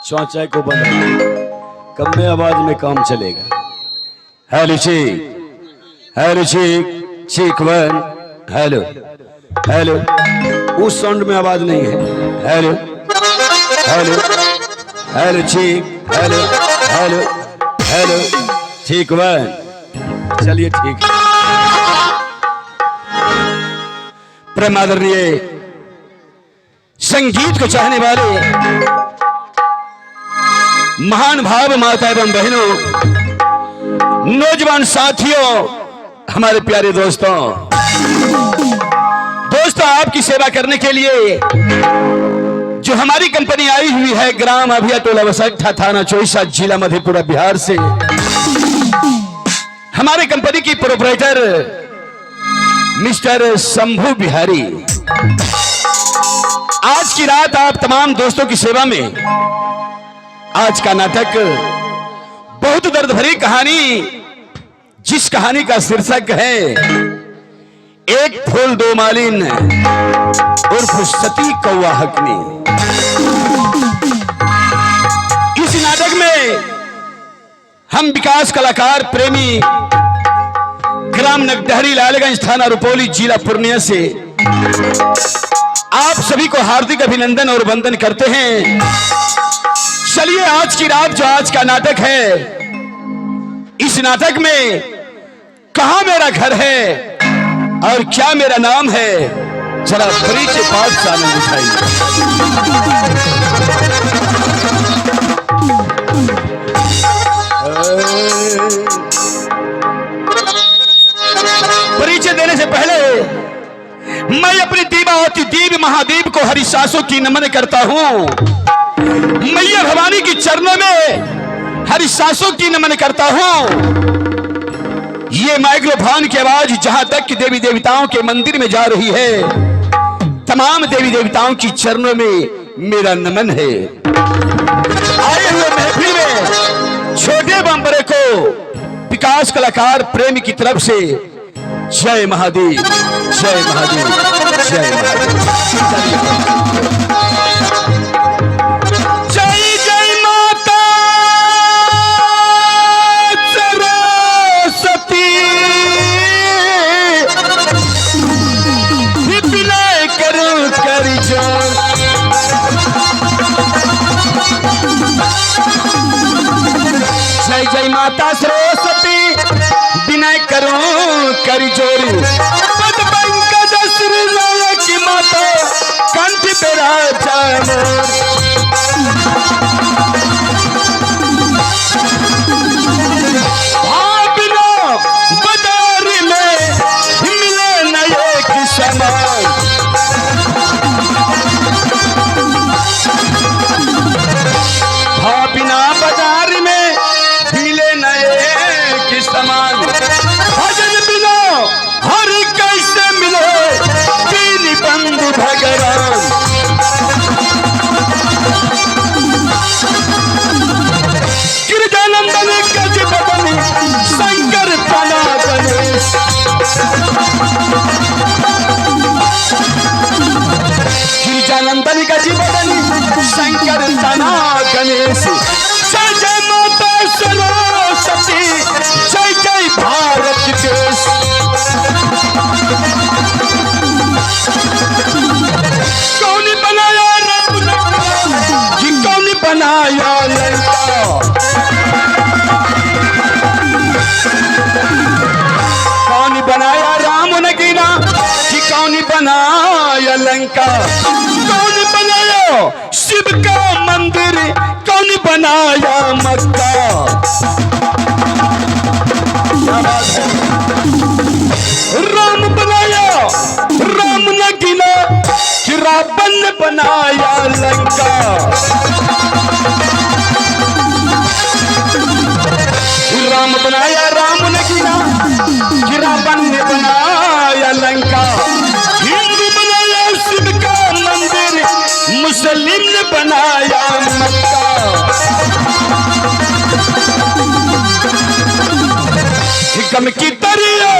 चौचाई को बंद कम में आवाज में काम चलेगा। हेलो हेलो चीक वन, हेलो हेलो, उस साउंड में आवाज नहीं है। हेलो हेलो हेलो चीक, हेलो हेलो हेलो चीक वन, चलिए ठीक है। परमादरणीय संगीत को चाहने वाले महान भाव माता एवं बहनों, नौजवान साथियों, हमारे प्यारे दोस्तों, आपकी सेवा करने के लिए जो हमारी कंपनी आई हुई है ग्राम अभिया टोला वसट्ठा थाना चोइसा जिला मधेपुरा बिहार से, हमारे कंपनी की प्रोपराइटर मिस्टर शंभू बिहारी, आज की रात आप तमाम दोस्तों की सेवा में आज का नाटक बहुत दर्द भरी कहानी, जिस कहानी का शीर्षक है एक फूल दो मालिन उर्फ सती कौवा हकनी। इस नाटक में हम विकास कलाकार प्रेमी ग्राम नगडहरी लालगंज थाना रुपौली जिला पूर्णिया से आप सभी को हार्दिक अभिनंदन और वंदन करते हैं। चलिए आज की रात जो आज का नाटक है, इस नाटक में कहां मेरा घर है और क्या मेरा नाम है, जरा परिचय पाठ से आनंद उठाइए। परिचय देने से पहले मैं अपनी दीवाती देवी महादेव को हरिशासों की नमन करता हूं। मैया भवानी के चरणों में हरिशासों की नमन करता हूं। ये माइक्रोफोन की आवाज जहां तक कि देवी देवताओं के मंदिर में जा रही है, तमाम देवी देवताओं की चरणों में मेरा नमन है। आए हुए महफिल में छोटे बम्बरे को विकास कलाकार प्रेमी की तरफ से जय महादेव, जय महादेव, जय महादेव। जय जय माता सरस्वती, विनय करो कर जोर, जय जय माता सरस्वती, विनय करो कर जोरी, पद पंकज श्री की माता कंठ पे राजा मोर। बिना बाजार में मिले न एक समान, बिना बाजार में मिले न एक समान, भजन बिना हर कैसे मिले दीन बंधु भगवान। गिरजानंदन गज बदन शंकर तना गणेश, गिरजानंदन गज बदन शंकर तना गणेश। जय जय माता सरस्वती, जय जय भारत देश। कौन बनाया राम कि कौन बनाया लंका, कौन बनाया राम नगीना कि कौन बनाया लंका, कौन बनाया शिव का मंदिर, कौन बनाया मक्का। राम बनाया राम न गिना कि रावण ने बनाया लंका। राम बनाया राम ने गिना कि रावण ने बनाया लंका। हिंदू बनाया शिव का मंदिर, मुस्लिम ने बनाया मक्का। गम की दरिया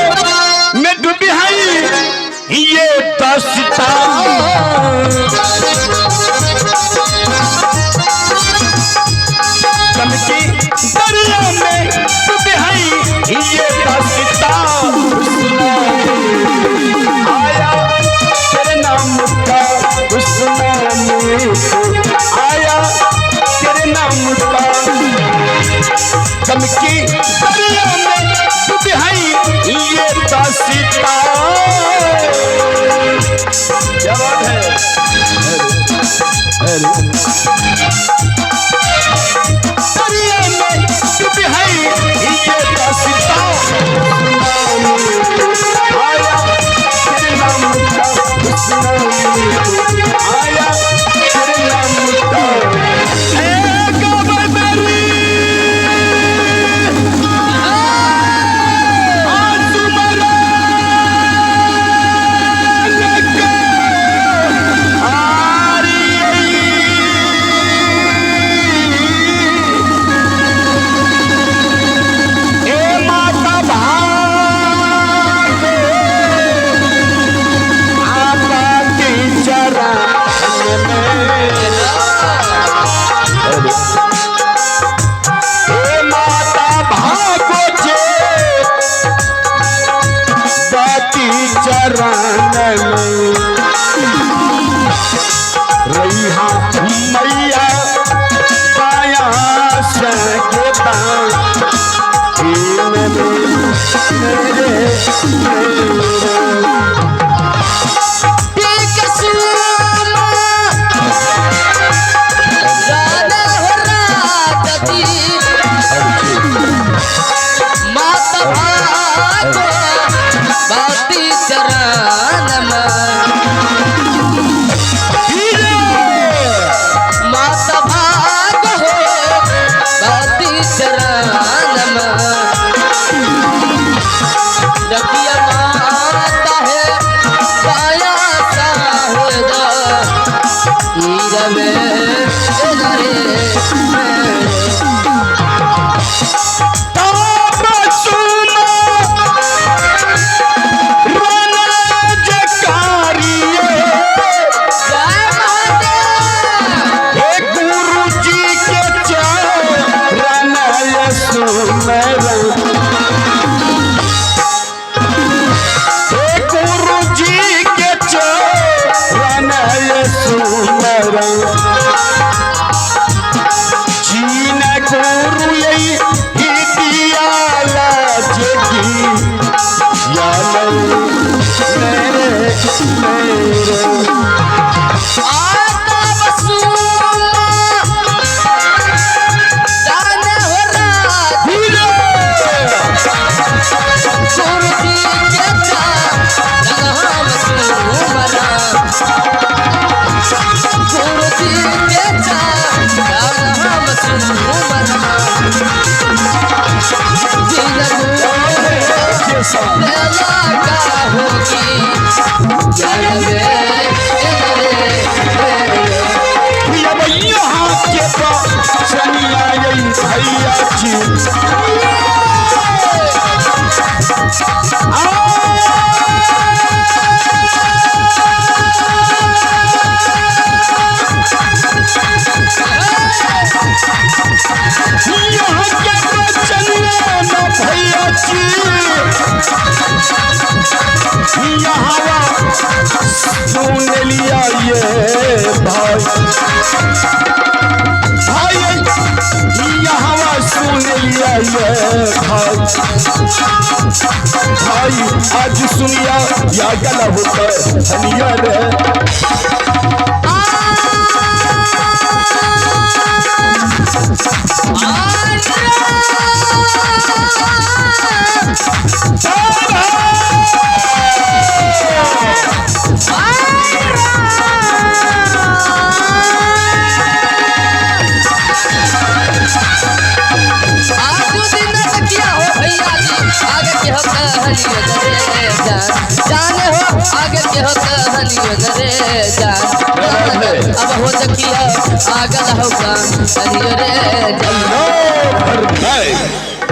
में डूबी है ये दास्तां। गम की दरिया में डूबी है ये दास्तां। आया तेरे नाम का सुनाने को, आया तेरे नाम का। गम की दरिया में डूबी है ये दास्तां। क्या बात है। दरिया में डूबी है ये दास्तां। आया तेरे नाम का सुनाने को, आया तेरे नाम का। मैया पाया सकता भाई आज सुनिया या गला होकर धनिया रे हो कहानी रे जान अब हो जकिया आगल हो कहानी रे जान।